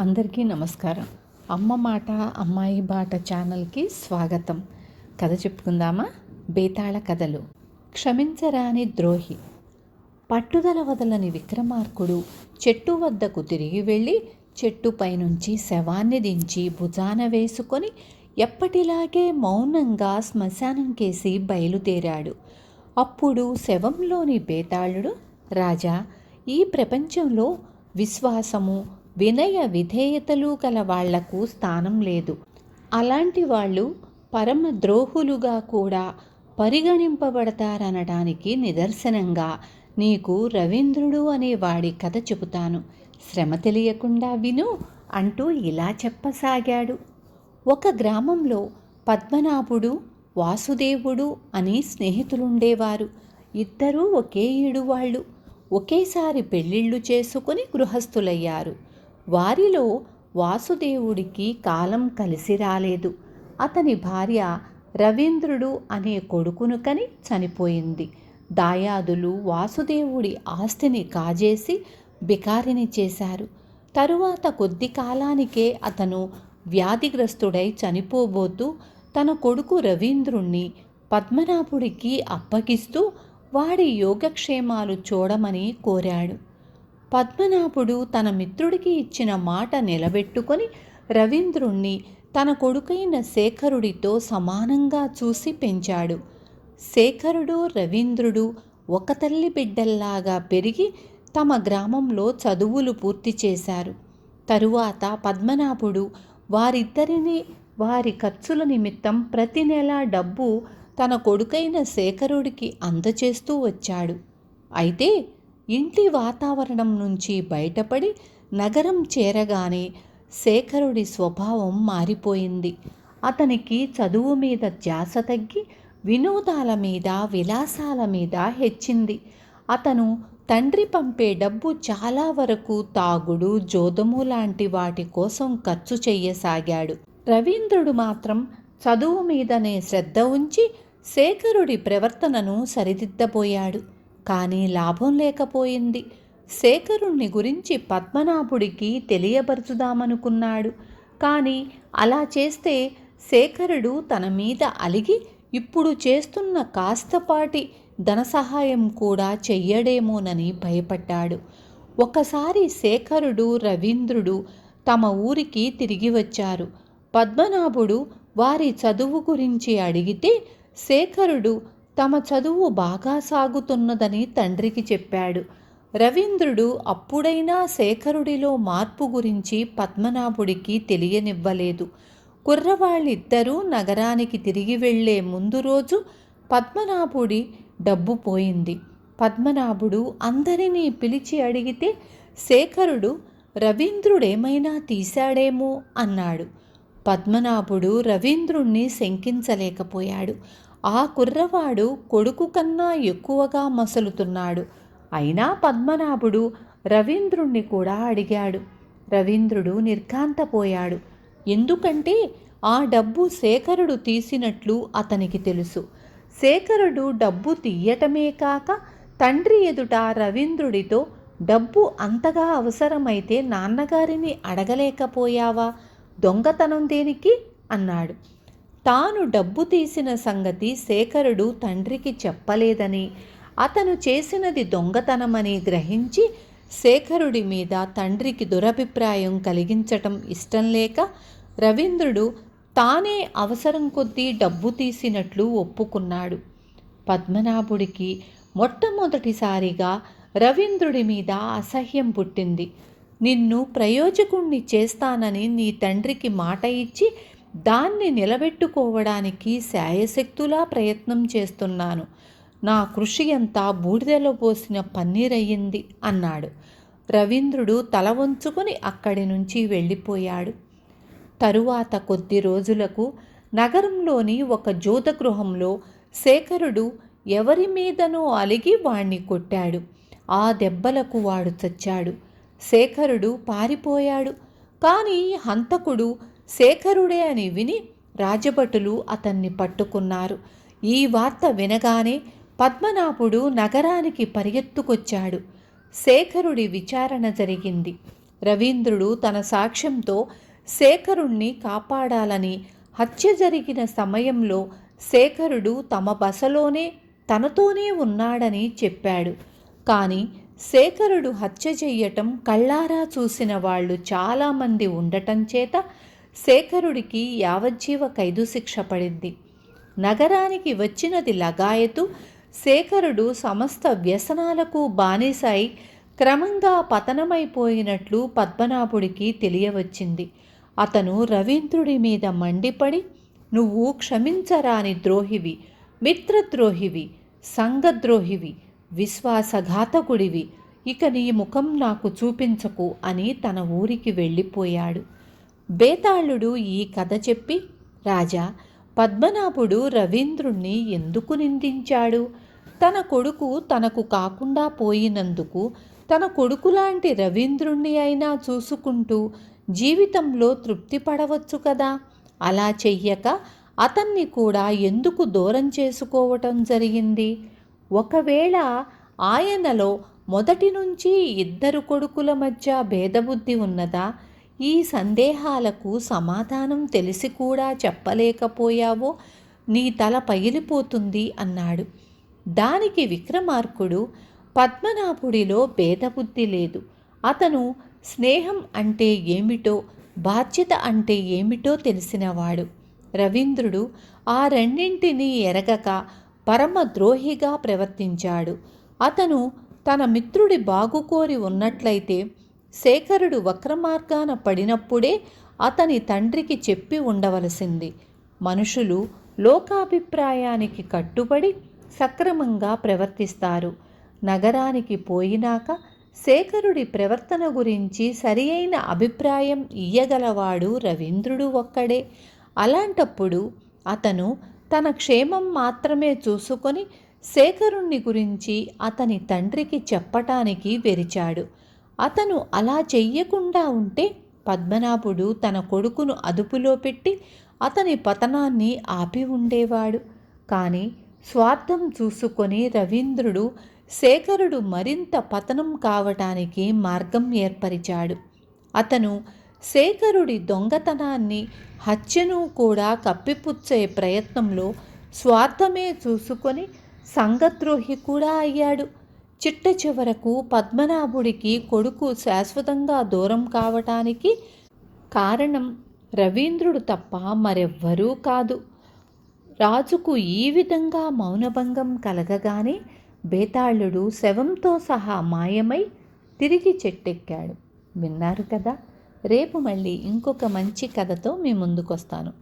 అందరికీ నమస్కారం. అమ్మ మాట అమ్మాయి బాట ఛానల్కి స్వాగతం. కథ చెప్పుకుందామా? బేతాళ కథలు. క్షమించరాని ద్రోహి. పట్టుదల వదలని విక్రమార్కుడు చెట్టు వద్దకు తిరిగి వెళ్ళి చెట్టుపై నుంచి శవాన్ని దించి భుజాన వేసుకొని ఎప్పటిలాగే మౌనంగా శ్మశానం కేసి బయలుదేరాడు. అప్పుడు శవంలోని బేతాళుడు, రాజా, ఈ ప్రపంచంలో విశ్వాసము, వినయ విధేయతలు గల వాళ్లకు స్థానం లేదు. అలాంటి వాళ్ళు పరమ ద్రోహులుగా కూడా పరిగణింపబడతారనడానికి నిదర్శనంగా నీకు రవీంద్రుడు అనే వాడి కథ చెబుతాను. శ్రమ తెలియకుండా విను అంటూ ఇలా చెప్పసాగాడు. ఒక గ్రామంలో పద్మనాభుడు, వాసుదేవుడు అని స్నేహితులుండేవారు. ఇద్దరూ ఒకే ఈడువాళ్ళు. ఒకేసారి పెళ్ళిళ్ళు చేసుకుని గృహస్థులయ్యారు. వారిలో వాసుదేవుడికి కాలం కలిసి రాలేదు. అతని భార్య రవీంద్రుడు అనే కొడుకును కని చనిపోయింది. దాయాదులు వాసుదేవుడి ఆస్తిని కాజేసి బికారిని చేశారు. తరువాత కొద్ది కాలానికే అతను వ్యాధిగ్రస్తుడై చనిపోబోతూ తన కొడుకు రవీంద్రుణ్ణి పద్మనాభుడికి అప్పగిస్తూ వాడి యోగక్షేమాలు చూడమని కోరాడు. పద్మనాభుడు తన మిత్రుడికి ఇచ్చిన మాట నిలబెట్టుకొని రవీంద్రుణ్ణి తన కొడుకైన శేఖరుడితో సమానంగా చూసి పెంచాడు. శేఖరుడు, రవీంద్రుడు ఒక తల్లి బిడ్డల్లాగా పెరిగి తమ గ్రామంలో చదువులు పూర్తి చేశారు. తరువాత పద్మనాభుడు వారిద్దరినీ వారి ఖర్చుల నిమిత్తం ప్రతి నెల డబ్బు తన కొడుకైన శేఖరుడికి అందచేస్తూ వచ్చాడు. అయితే ఇంటి వాతావరణం నుంచి బయటపడి నగరం చేరగానే శేఖరుడి స్వభావం మారిపోయింది. అతనికి చదువు మీద ధ్యాస తగ్గి వినోదాల మీద, విలాసాల మీద హెచ్చింది. అతను తండ్రి పంపే డబ్బు చాలా వరకు తాగుడు, జోదము లాంటి వాటి కోసం ఖర్చు చెయ్యసాగాడు. రవీంద్రుడు మాత్రం చదువు మీదనే శ్రద్ధ ఉంచి శేఖరుడి ప్రవర్తనను సరిదిద్దబోయాడు. కానీ లాభం లేకపోయింది. శేఖరుణ్ణి గురించి పద్మనాభుడికి తెలియపరచుదామనుకున్నాడు. కానీ అలా చేస్తే శేఖరుడు తన మీద అలిగి ఇప్పుడు చేస్తున్న కాస్తపాటి ధన సహాయం కూడా చెయ్యడేమోనని భయపడ్డాడు. ఒకసారి శేఖరుడు, రవీంద్రుడు తమ ఊరికి తిరిగి వచ్చారు. పద్మనాభుడు వారి చదువు గురించి అడిగితే శేఖరుడు తమ చదువు బాగా సాగుతున్నదని తండ్రికి చెప్పాడు. రవీంద్రుడు అప్పుడైనా శేఖరుడిలో మార్పు గురించి పద్మనాభుడికి తెలియనివ్వలేదు. కుర్రవాళ్ళిద్దరూ నగరానికి తిరిగి వెళ్లే ముందు రోజు పద్మనాభుడి డబ్బు పోయింది. పద్మనాభుడు అందరినీ పిలిచి అడిగితే శేఖరుడు రవీంద్రుడేమైనా తీశాడేమో అన్నాడు. పద్మనాభుడు రవీంద్రుణ్ణి శంకించలేకపోయాడు. ఆ కుర్రవాడు కొడుకు కన్నా ఎక్కువగా మసలుతున్నాడు. అయినా పద్మనాభుడు రవీంద్రుణ్ణి కూడా అడిగాడు. రవీంద్రుడు నిర్ఘాంతపోయాడు. ఎందుకంటే ఆ డబ్బు శేఖరుడు తీసినట్లు అతనికి తెలుసు. శేఖరుడు డబ్బు తీయటమే కాక తండ్రి ఎదుట రవీంద్రుడితో డబ్బు అంతగా అవసరమైతే నాన్నగారిని అడగలేకపోయావా? దొంగతనం దేనికి అన్నాడు. తాను డబ్బు తీసిన సంగతి శేఖరుడు తండ్రికి చెప్పలేదని, అతను చేసినది దొంగతనమని గ్రహించి శేఖరుడి మీద తండ్రికి దురభిప్రాయం కలిగించటం ఇష్టం లేక రవీంద్రుడు తానే అవసరం కొద్దీ డబ్బు తీసినట్లు ఒప్పుకున్నాడు. పద్మనాభుడికి మొట్టమొదటిసారిగా రవీంద్రుడి మీద అసహ్యం పుట్టింది. నిన్ను ప్రయోజకుణ్ణి చేస్తానని నీ తండ్రికి మాట ఇచ్చి దాన్ని నిలబెట్టుకోవడానికి శాయశక్తులా ప్రయత్నం చేస్తున్నాను. నా కృషి అంతా బూడిదలో పోసిన పన్నీరయ్యింది అన్నాడు. రవీంద్రుడు తల వంచుకొని అక్కడి నుంచి వెళ్ళిపోయాడు. తరువాత కొద్ది రోజులకు నగరంలోని ఒక జోదగృహంలో శేఖరుడు ఎవరి మీదనో అలిగి వాణ్ణి కొట్టాడు. ఆ దెబ్బలకు వాడు చచ్చాడు. శేఖరుడు పారిపోయాడు. కానీ హంతకుడు శేఖరుడే అని విని రాజభటులు అతన్ని పట్టుకున్నారు. ఈ వార్త వినగానే పద్మనాభుడు నగరానికి పరిగెత్తుకొచ్చాడు. శేఖరుడి విచారణ జరిగింది. రవీంద్రుడు తన సాక్ష్యంతో శేఖరుణ్ణి కాపాడాలని, హత్య జరిగిన సమయంలో శేఖరుడు తమ బసలోనే తనతోనే ఉన్నాడని చెప్పాడు. కానీ శేఖరుడు హత్య చెయ్యటం కళ్ళారా చూసిన వాళ్ళు చాలామంది ఉండటం చేత శేఖరుడికి యావజ్జీవ ఖైదు శిక్ష పడింది. నగరానికి వచ్చినది లగాయతు. శేఖరుడు సమస్త వ్యసనాలకు బానిసై క్రమంగా పతనమైపోయినట్లు పద్మనాభుడికి తెలియవచ్చింది. అతను రవీంద్రుడి మీద మండిపడి, నువ్వు క్షమించరాని ద్రోహివి, మిత్రద్రోహివి, సంఘద్రోహివి, విశ్వాసఘాతకుడివి, ఇక నీ ముఖం నాకు చూపించకు అని తన ఊరికి వెళ్ళిపోయాడు. బేతాళుడు ఈ కథ చెప్పి, రాజా, పద్మనాభుడు రవీంద్రుణ్ణి ఎందుకు నిందించాడు? తన కొడుకు తనకు కాకుండా పోయినందుకు తన కొడుకులాంటి రవీంద్రుణ్ణి అయినా చూసుకుంటూ జీవితంలో తృప్తి పడవచ్చు కదా. అలా చెయ్యక అతన్ని కూడా ఎందుకు దూరం చేసుకోవటం జరిగింది? ఒకవేళ ఆయనలో మొదటి నుంచి ఇద్దరు కొడుకుల మధ్య భేదబుద్ధి ఉన్నదా? ఈ సందేహాలకు సమాధానం తెలిసి కూడా చెప్పలేకపోయావో నీ తల పగిలిపోతుంది అన్నాడు. దానికి విక్రమార్కుడు, పద్మనాభుడిలో భేదబుద్ధి లేదు. అతను స్నేహం అంటే ఏమిటో, బాధ్యత అంటే ఏమిటో తెలిసినవాడు. రవీంద్రుడు ఆ రెండింటినీ ఎరగక పరమద్రోహిగా ప్రవర్తించాడు. అతను తన మిత్రుడి బాగుకోరి ఉన్నట్లయితే శేఖరుడు వక్రమార్గాన పడినప్పుడే అతని తండ్రికి చెప్పి ఉండవలసింది. మనుషులు లోకాభిప్రాయానికి కట్టుబడి సక్రమంగా ప్రవర్తిస్తారు. నగరానికి పోయినాక శేఖరుడి ప్రవర్తన గురించి సరియైన అభిప్రాయం ఇయ్యగలవాడు రవీంద్రుడు ఒక్కడే. అలాంటప్పుడు అతను తన క్షేమం మాత్రమే చూసుకొని శేఖరుణ్ణి గురించి అతని తండ్రికి చెప్పటానికి వెరిచాడు. అతను అలా చెయ్యకుండా ఉంటే పద్మనాభుడు తన కొడుకును అదుపులో పెట్టి అతని పతనాన్ని ఆపి ఉండేవాడు. కానీ స్వార్థం చూసుకొని రవీంద్రుడు శేఖరుడు మరింత పతనం కావటానికి మార్గం ఏర్పరిచాడు. అతను శేఖరుడి దొంగతనాన్ని, హత్యను కూడా కప్పిపుచ్చే ప్రయత్నంలో స్వార్థమే చూసుకొని సంఘద్రోహి కూడా అయ్యాడు. చిట్ట చివరకు పద్మనాభుడికి కొడుకు శాశ్వతంగా దూరం కావటానికి కారణం రవీంద్రుడు తప్ప మరెవ్వరూ కాదు. రాజుకు ఈ విధంగా మౌనభంగం కలగగానే బేతాళుడు శవంతో సహా మాయమై తిరిగి చెట్టెక్కాడు. విన్నారు కదా. రేపు మళ్ళీ ఇంకొక మంచి కథతో మీ ముందుకొస్తాను.